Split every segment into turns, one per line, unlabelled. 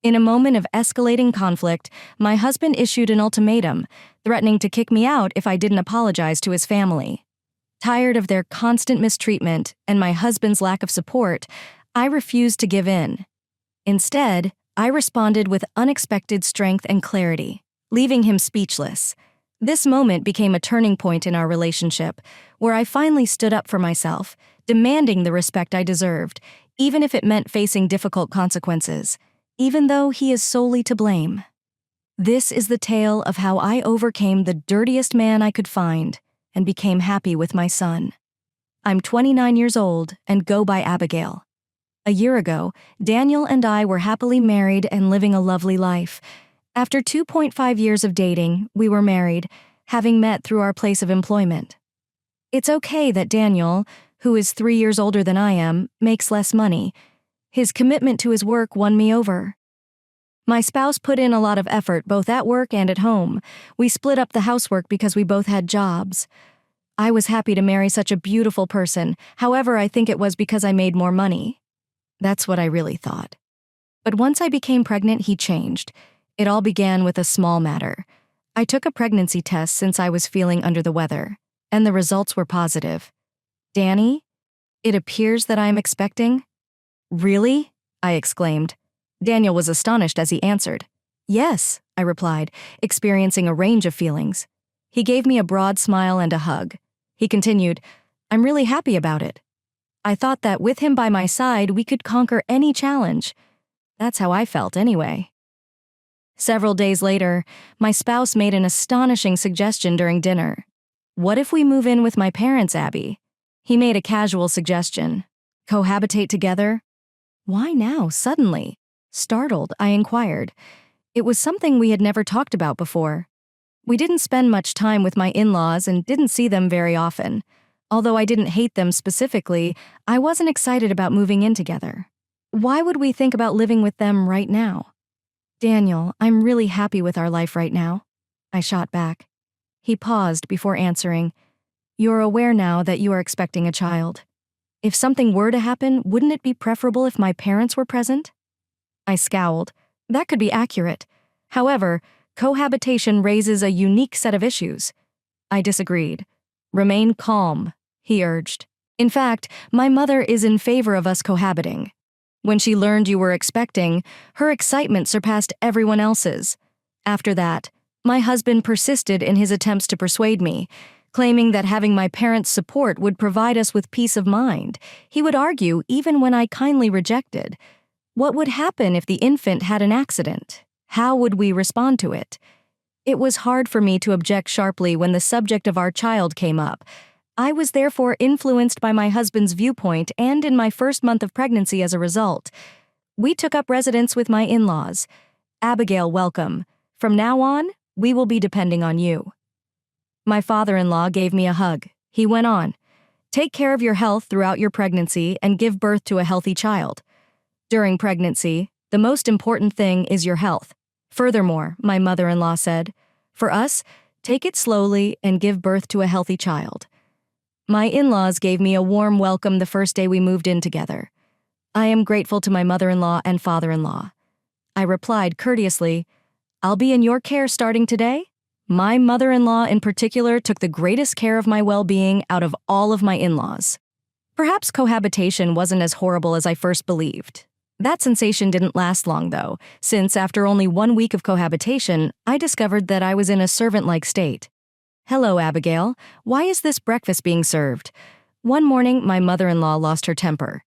In a moment of escalating conflict, my husband issued an ultimatum, threatening to kick me out if I didn't apologize to his family. Tired of their constant mistreatment and my husband's lack of support, I refused to give in. Instead, I responded with unexpected strength and clarity, leaving him speechless. This moment became a turning point in our relationship, where I finally stood up for myself, demanding the respect I deserved, even if it meant facing difficult consequences, even though he is solely to blame. This is the tale of how I overcame the dirtiest man I could find and became happy with my son. I'm 29 years old and go by Abigail. A year ago, Daniel and I were happily married and living a lovely life. After 2.5 years of dating, we were married, having met through our place of employment. It's okay that Daniel, who is 3 years older than I am, makes less money. His commitment to his work won me over. My spouse put in a lot of effort both at work and at home. We split up the housework because we both had jobs. I was happy to marry such a beautiful person. However, I think it was because I made more money. That's what I really thought. But once I became pregnant, he changed. It all began with a small matter. I took a pregnancy test since I was feeling under the weather, and the results were positive. Danny, it appears that I am expecting. Really? I exclaimed. Daniel was astonished as he answered. Yes, I replied, experiencing a range of feelings. He gave me a broad smile and a hug. He continued, I'm really happy about it. I thought that with him by my side, we could conquer any challenge. That's how I felt anyway. Several days later, my spouse made an astonishing suggestion during dinner. What if we move in with my parents, Abby? He made a casual suggestion. Cohabitate together? Why now, suddenly? Startled, I inquired. It was something we had never talked about before. We didn't spend much time with my in-laws and didn't see them very often. Although I didn't hate them specifically, I wasn't excited about moving in together. Why would we think about living with them right now? Daniel, I'm really happy with our life right now. I shot back. He paused before answering. You're aware now that you are expecting a child. If something were to happen, wouldn't it be preferable if my parents were present? I scowled. That could be accurate. However, cohabitation raises a unique set of issues. I disagreed. Remain calm, he urged. In fact, my mother is in favor of us cohabiting. When she learned you were expecting, her excitement surpassed everyone else's. After that, my husband persisted in his attempts to persuade me, claiming that having my parents' support would provide us with peace of mind. He would argue even when I kindly rejected. What would happen if the infant had an accident? How would we respond to it? It was hard for me to object sharply when the subject of our child came up. I was therefore influenced by my husband's viewpoint and in my first month of pregnancy as a result. We took up residence with my in-laws. Abigail, welcome. From now on, we will be depending on you. My father-in-law gave me a hug. He went on, take care of your health throughout your pregnancy and give birth to a healthy child. During pregnancy, the most important thing is your health. Furthermore, my mother-in-law said, for us, take it slowly and give birth to a healthy child. My in-laws gave me a warm welcome the first day we moved in together. I am grateful to my mother-in-law and father-in-law. I replied courteously, I'll be in your care starting today. My mother-in-law in particular took the greatest care of my well-being out of all of my in-laws. Perhaps cohabitation wasn't as horrible as I first believed. That sensation didn't last long, though, since after only 1 week of cohabitation, I discovered that I was in a servant-like state. Hello, Abigail. Why is this breakfast being served? One morning, my mother-in-law lost her temper.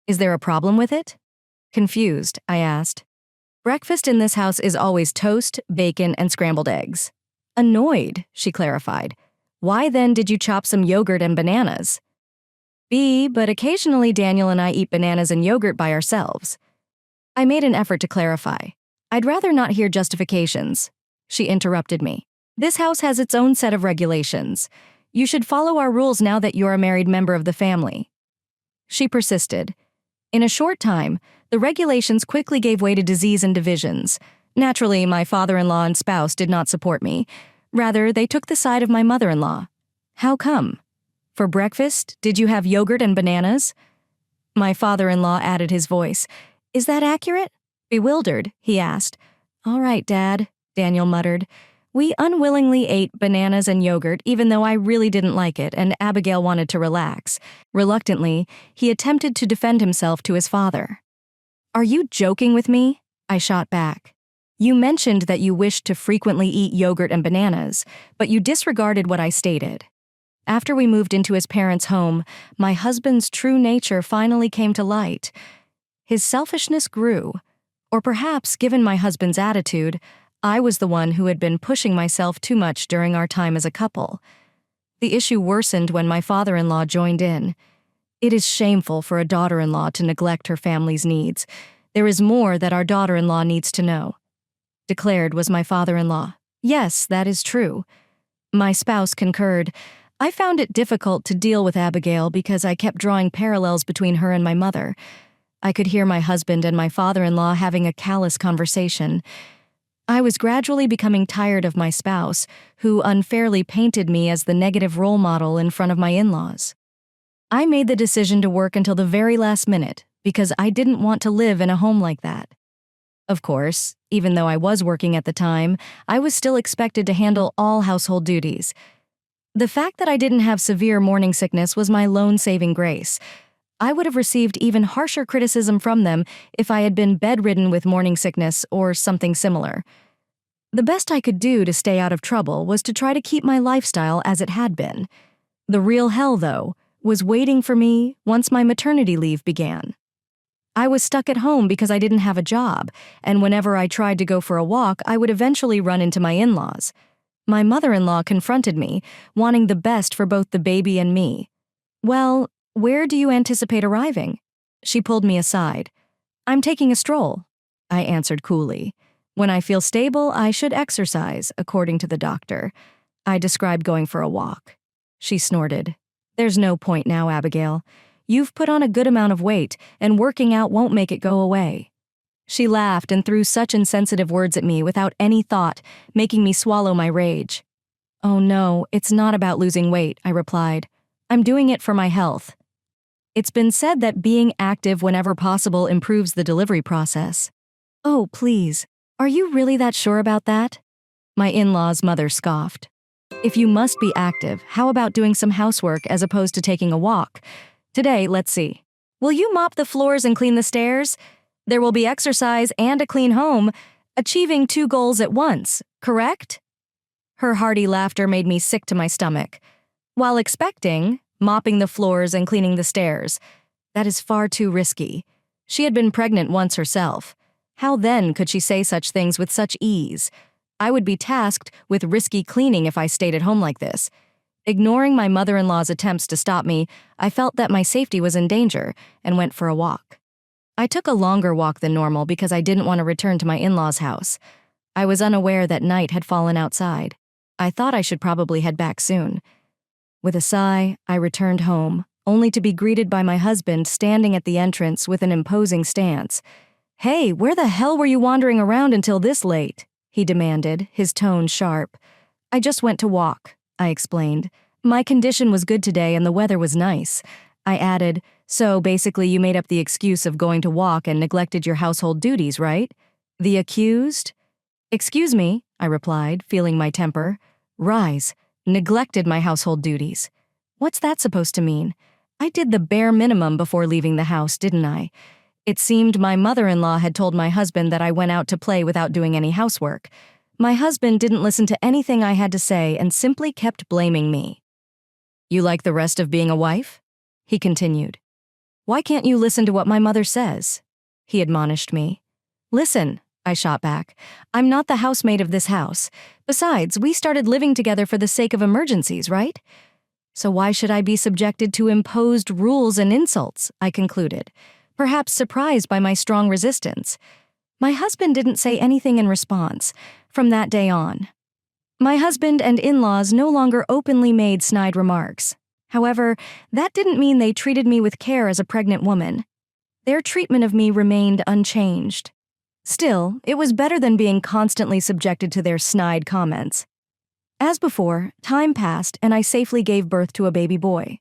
Is there a problem with it? Confused, I asked. Breakfast in this house is always toast, bacon, and scrambled eggs. Annoyed, she clarified. Why then did you chop some yogurt and bananas? But occasionally Daniel and I eat bananas and yogurt by ourselves. I made an effort to clarify. I'd rather not hear justifications. She interrupted me. This house has its own set of regulations. You should follow our rules now that you're a married member of the family. She persisted. In a short time, the regulations quickly gave way to disease and divisions. Naturally, my father-in-law and spouse did not support me. Rather, they took the side of my mother-in-law. How come? For breakfast, did you have yogurt and bananas? My father-in-law added his voice. Is that accurate? Bewildered, he asked. "All right, Dad," Daniel muttered. We unwillingly ate bananas and yogurt even though I really didn't like it and Abigail wanted to relax. Reluctantly, he attempted to defend himself to his father. "Are you joking with me?" I shot back. "You mentioned that you wished to frequently eat yogurt and bananas, but you disregarded what I stated." After we moved into his parents' home, my husband's true nature finally came to light. His selfishness grew. Or perhaps, given my husband's attitude, I was the one who had been pushing myself too much during our time as a couple. The issue worsened when my father-in-law joined in. It is shameful for a daughter-in-law to neglect her family's needs. There is more that our daughter-in-law needs to know, declared was my father-in-law. Yes, that is true. My spouse concurred. I found it difficult to deal with Abigail because I kept drawing parallels between her and my mother. I could hear my husband and my father-in-law having a callous conversation. I was gradually becoming tired of my spouse, who unfairly painted me as the negative role model in front of my in-laws. I made the decision to work until the very last minute because I didn't want to live in a home like that. Of course, even though I was working at the time, I was still expected to handle all household duties. The fact that I didn't have severe morning sickness was my lone saving grace. I would have received even harsher criticism from them if I had been bedridden with morning sickness or something similar. The best I could do to stay out of trouble was to try to keep my lifestyle as it had been. The real hell, though, was waiting for me once my maternity leave began. I was stuck at home because I didn't have a job, and whenever I tried to go for a walk, I would eventually run into my in-laws. My mother-in-law confronted me, wanting the best for both the baby and me. "Well, where do you anticipate arriving?" She pulled me aside. "I'm taking a stroll," I answered coolly. "When I feel stable, I should exercise, according to the doctor." I described going for a walk. She snorted. "There's no point now, Abigail. You've put on a good amount of weight, and working out won't make it go away." She laughed and threw such insensitive words at me without any thought, making me swallow my rage. "Oh no, it's not about losing weight," I replied. "I'm doing it for my health." It's been said that being active whenever possible improves the delivery process. "Oh, please, are you really that sure about that?" My in-law's mother scoffed. "If you must be active, how about doing some housework as opposed to taking a walk? Today, let's see. Will you mop the floors and clean the stairs? There will be exercise and a clean home, achieving 2 goals at once, correct?" Her hearty laughter made me sick to my stomach. While expecting, mopping the floors and cleaning the stairs. That is far too risky. She had been pregnant once herself. How then could she say such things with such ease? I would be tasked with risky cleaning if I stayed at home like this. Ignoring my mother-in-law's attempts to stop me, I felt that my safety was in danger and went for a walk. I took a longer walk than normal because I didn't want to return to my in-laws' house. I was unaware that night had fallen outside. I thought I should probably head back soon. With a sigh, I returned home, only to be greeted by my husband standing at the entrance with an imposing stance. "Hey, where the hell were you wandering around until this late?" he demanded, his tone sharp. "I just went to walk," I explained. "My condition was good today and the weather was nice." I added, "So basically you made up the excuse of going to walk and neglected your household duties, right?" "The accused?" "Excuse me," I replied, feeling my temper. "Rise. Neglected my household duties. What's that supposed to mean? I did the bare minimum before leaving the house, didn't I? It seemed my mother-in-law had told my husband that I went out to play without doing any housework. My husband didn't listen to anything I had to say and simply kept blaming me. "You like the rest of being a wife?" he continued. "Why can't you listen to what my mother says?" he admonished me. "Listen," I shot back. "I'm not the housemaid of this house. Besides, we started living together for the sake of emergencies, right? So why should I be subjected to imposed rules and insults?" I concluded, perhaps surprised by my strong resistance. My husband didn't say anything in response from that day on. My husband and in-laws no longer openly made snide remarks. However, that didn't mean they treated me with care as a pregnant woman. Their treatment of me remained unchanged. Still, it was better than being constantly subjected to their snide comments. As before, time passed and I safely gave birth to a baby boy.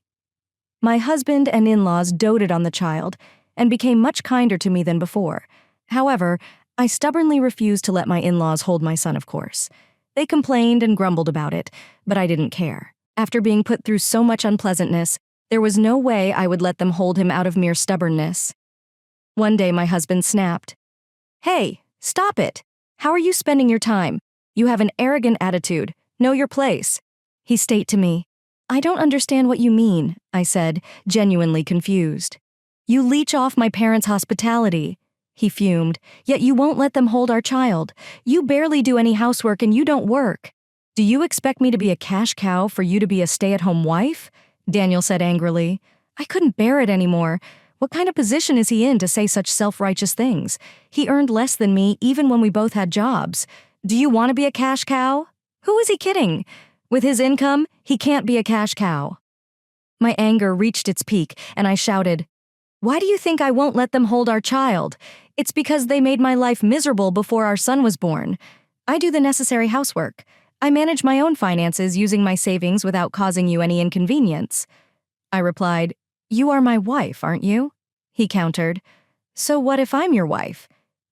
My husband and in-laws doted on the child and became much kinder to me than before. However, I stubbornly refused to let my in-laws hold my son, of course. They complained and grumbled about it, but I didn't care. After being put through so much unpleasantness, there was no way I would let them hold him out of mere stubbornness. One day my husband snapped, "Hey, stop it! How are you spending your time? You have an arrogant attitude. Know your place." He stated to me, "I don't understand what you mean," I said, genuinely confused. "You leech off my parents' hospitality." He fumed, "Yet you won't let them hold our child. You barely do any housework and you don't work. Do you expect me to be a cash cow for you to be a stay-at-home wife?" Daniel said angrily. I couldn't bear it anymore. What kind of position is he in to say such self-righteous things? He earned less than me even when we both had jobs. Do you want to be a cash cow? Who is he kidding? With his income, he can't be a cash cow. My anger reached its peak, and I shouted, "Why do you think I won't let them hold our child? It's because they made my life miserable before our son was born. I do the necessary housework. I manage my own finances using my savings without causing you any inconvenience." I replied, "You are my wife, aren't you?" He countered, "So what if I'm your wife?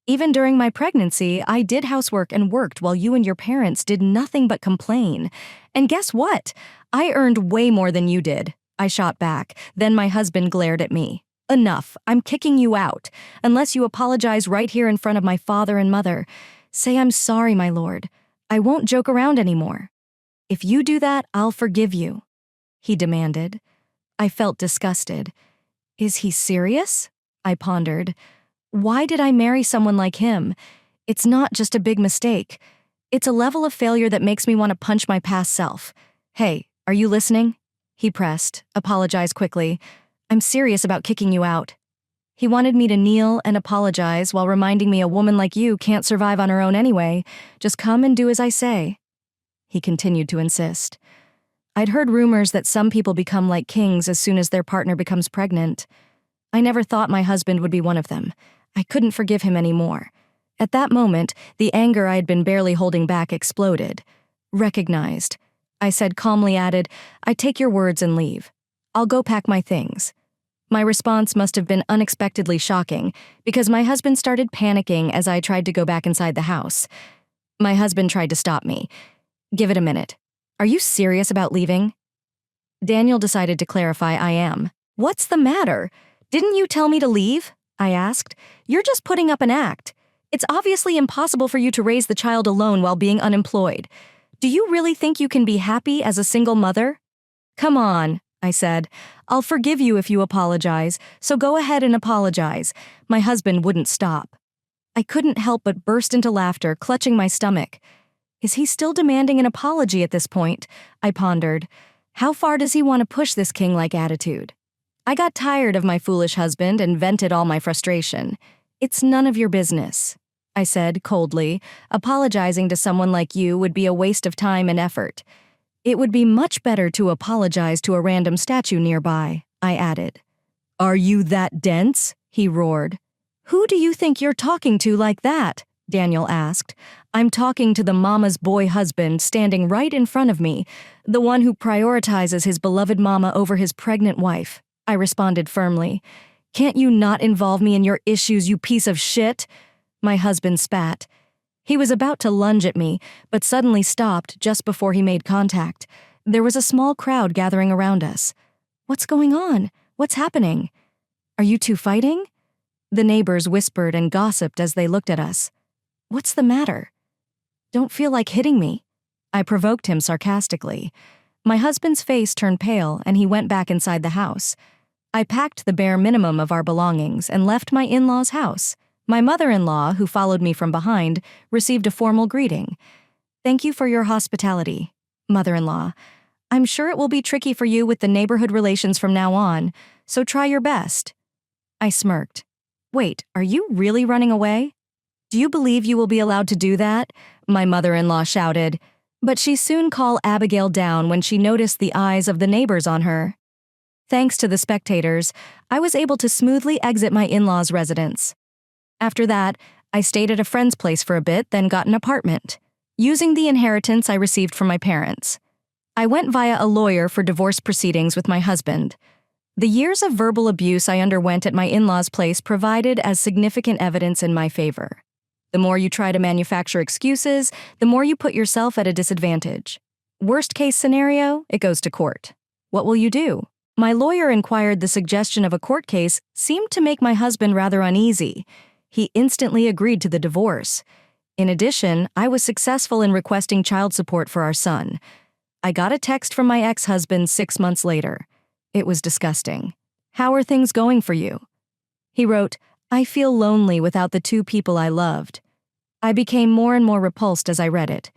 Even during my pregnancy, I did housework and worked while you and your parents did nothing but complain. And guess what? I earned way more than you did." I shot back. Then my husband glared at me. "Enough. I'm kicking you out. Unless you apologize right here in front of my father and mother. Say I'm sorry, my lord. I won't joke around anymore. If you do that, I'll forgive you," he demanded. I felt disgusted. Is he serious? I pondered. Why did I marry someone like him? It's not just a big mistake. It's a level of failure that makes me want to punch my past self. "Hey, are you listening?" He pressed, apologized quickly. "I'm serious about kicking you out." He wanted me to kneel and apologize while reminding me a woman like you can't survive on her own anyway. Just come and do as I say. He continued to insist. I'd heard rumors that some people become like kings as soon as their partner becomes pregnant. I never thought my husband would be one of them. I couldn't forgive him anymore. At that moment, the anger I had been barely holding back exploded. "Recognized," I said calmly, added, "I take your words and leave. I'll go pack my things." My response must have been unexpectedly shocking, because my husband started panicking as I tried to go back inside the house. My husband tried to stop me. "Give it a minute. Are you serious about leaving?" Daniel decided to clarify I am. "What's the matter? Didn't you tell me to leave?" I asked. "You're just putting up an act. It's obviously impossible for you to raise the child alone while being unemployed. Do you really think you can be happy as a single mother?" "Come on," I said. "I'll forgive you if you apologize, so go ahead and apologize." My husband wouldn't stop. I couldn't help but burst into laughter, clutching my stomach. Is he still demanding an apology at this point? I pondered. How far does he want to push this king-like attitude? I got tired of my foolish husband and vented all my frustration. "It's none of your business," I said coldly. "Apologizing to someone like you would be a waste of time and effort. It would be much better to apologize to a random statue nearby," I added. "Are you that dense?" he roared. "Who do you think you're talking to like that?" Daniel asked. "I'm talking to the mama's boy husband standing right in front of me, the one who prioritizes his beloved mama over his pregnant wife," I responded firmly. "Can't you not involve me in your issues, you piece of shit?" My husband spat. He was about to lunge at me, but suddenly stopped just before he made contact. There was a small crowd gathering around us. "What's going on? What's happening? Are you two fighting?" The neighbors whispered and gossiped as they looked at us. "What's the matter?" "Don't feel like hitting me," I provoked him sarcastically. My husband's face turned pale and he went back inside the house. I packed the bare minimum of our belongings and left my in-laws' house. My mother-in-law, who followed me from behind, received a formal greeting. "Thank you for your hospitality, mother-in-law. I'm sure it will be tricky for you with the neighborhood relations from now on, so try your best." I smirked. "Wait, are you really running away?" "Do you believe you will be allowed to do that?" my mother-in-law shouted. But she soon calmed Abigail down when she noticed the eyes of the neighbors on her. Thanks to the spectators, I was able to smoothly exit my in-laws' residence. After that, I stayed at a friend's place for a bit, then got an apartment, using the inheritance I received from my parents. I went via a lawyer for divorce proceedings with my husband. The years of verbal abuse I underwent at my in-laws' place provided as significant evidence in my favor. The more you try to manufacture excuses, the more you put yourself at a disadvantage. Worst case scenario, it goes to court. What will you do? My lawyer inquired. The suggestion of a court case seemed to make my husband rather uneasy. He instantly agreed to the divorce. In addition, I was successful in requesting child support for our son. I got a text from my ex-husband 6 months later. It was disgusting. "How are things going for you?" He wrote, "I feel lonely without the two people I loved." I became more and more repulsed as I read it.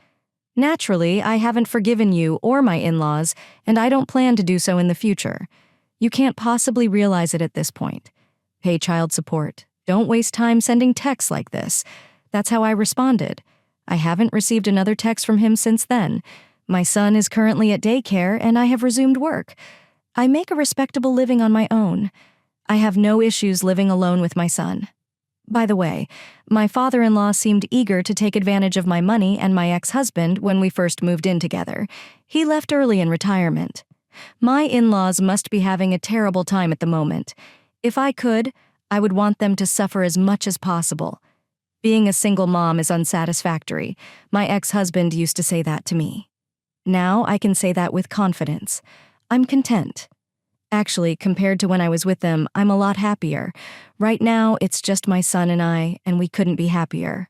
Naturally, I haven't forgiven you or my in-laws, and I don't plan to do so in the future. You can't possibly realize it at this point. Pay child support. Don't waste time sending texts like this. That's how I responded. I haven't received another text from him since then. My son is currently at daycare, and I have resumed work. I make a respectable living on my own. I have no issues living alone with my son. By the way, my father-in-law seemed eager to take advantage of my money and my ex-husband when we first moved in together. He left early in retirement. My in-laws must be having a terrible time at the moment. If I could, I would want them to suffer as much as possible. Being a single mom is unsatisfactory. My ex-husband used to say that to me. Now I can say that with confidence. I'm content. Actually, compared to when I was with them, I'm a lot happier. Right now, it's just my son and I, and we couldn't be happier.